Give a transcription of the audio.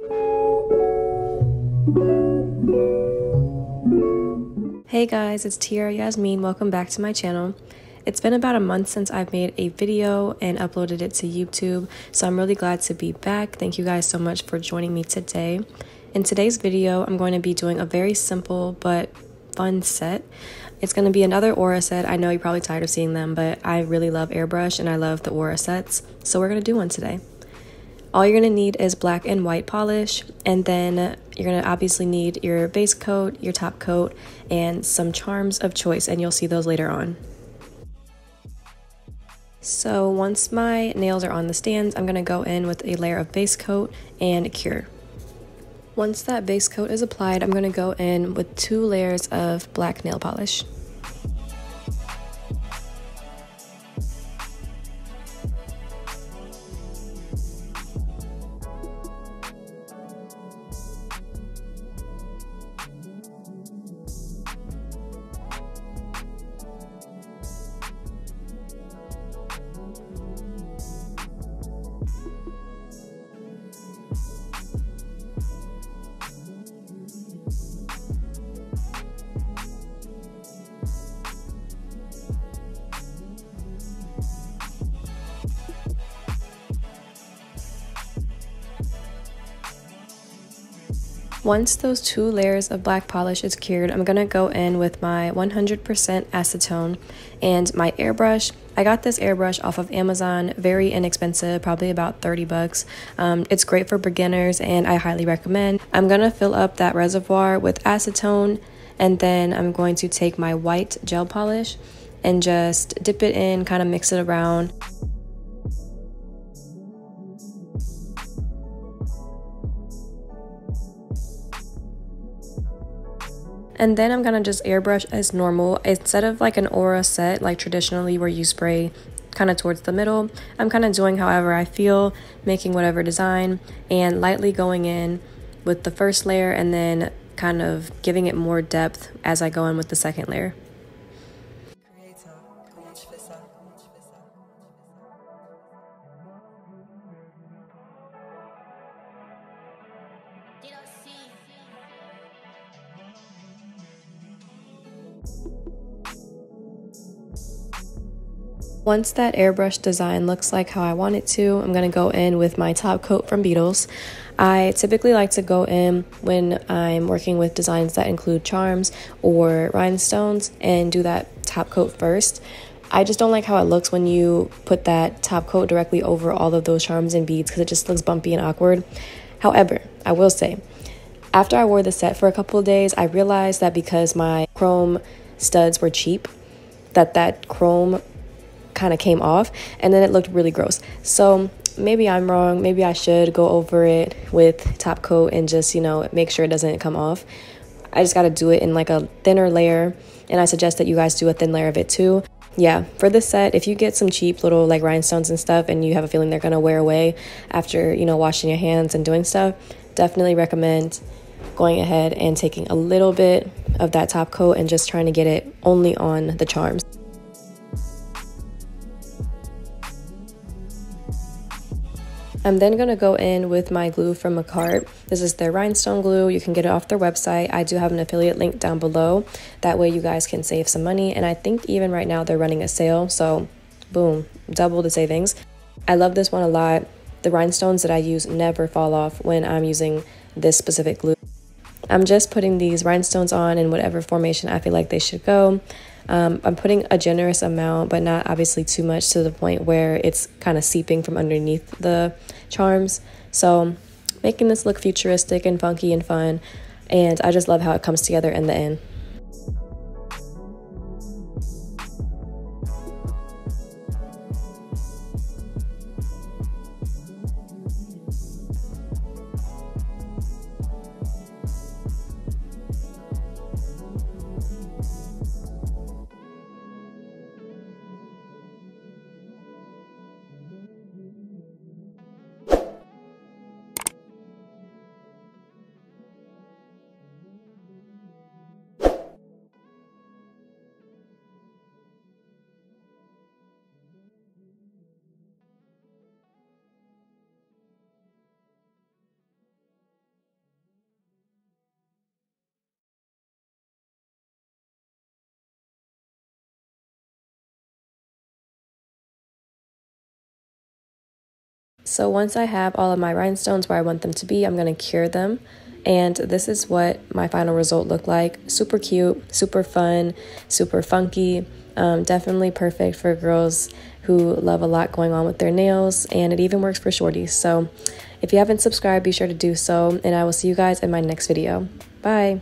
Hey guys, it's Tiara Yasmin. Welcome back to my channel. It's been about a month since I've made a video and uploaded it to YouTube, so I'm really glad to be back. Thank you guys so much for joining me today. In today's video, I'm going to be doing a very simple but fun set. It's going to be another aura set. I know you're probably tired of seeing them, but I really love Airbrush and I love the aura sets, so we're going to do one today. All you're going to need is black and white polish, and then you're going to obviously need your base coat, your top coat, and some charms of choice, and you'll see those later on. So once my nails are on the stands, I'm going to go in with a layer of base coat and cure. Once that base coat is applied, I'm going to go in with 2 layers of black nail polish. Once those 2 layers of black polish is cured, I'm going to go in with my 100% acetone and my airbrush. I got this airbrush off of Amazon, very inexpensive, probably about 30 bucks. It's great for beginners and I highly recommend. I'm going to fill up that reservoir with acetone, and then I'm going to take my white gel polish and just dip it in, kind of mix it around. And then I'm gonna just airbrush as normal. Instead of like an aura set, like traditionally where you spray kind of towards the middle, I'm kind of doing however I feel, making whatever design, and lightly going in with the first layer and then kind of giving it more depth as I go in with the second layer. Once that airbrush design looks like how I want it to, I'm going to go in with my top coat from Beetles. I typically like to go in when I'm working with designs that include charms or rhinestones and do that top coat first. I just don't like how it looks when you put that top coat directly over all of those charms and beads because it just looks bumpy and awkward. However, I will say, after I wore the set for a couple of days, I realized that because my chrome studs were cheap, that chrome kind of came off and then it looked really gross. So maybe I'm wrong. Maybe I should go over it with top coat and just, make sure it doesn't come off. I just got to do it in like a thinner layer, and I suggest that you guys do a thin layer of it too. Yeah, for this set, if you get some cheap little like rhinestones and stuff and you have a feeling they're going to wear away after, washing your hands and doing stuff, definitely recommend going ahead and taking a little bit of that top coat and just trying to get it only on the charms. I'm then going to go in with my glue from Macart. This is their rhinestone glue. You can get it off their website. I do have an affiliate link down below. That way you guys can save some money. And I think even right now they're running a sale. So boom, double the savings. I love this one a lot. The rhinestones that I use never fall off when I'm using this specific glue. I'm just putting these rhinestones on in whatever formation I feel like they should go. I'm putting a generous amount, but not obviously too much to the point where it's kind of seeping from underneath the charms. So making this look futuristic and funky and fun, and I just love how it comes together in the end. So once I have all of my rhinestones where I want them to be, I'm going to cure them. And this is what my final result looked like. Super cute, super fun, super funky. Definitely perfect for girls who love a lot going on with their nails, and it even works for shorties. So if you haven't subscribed, be sure to do so, and I will see you guys in my next video. Bye.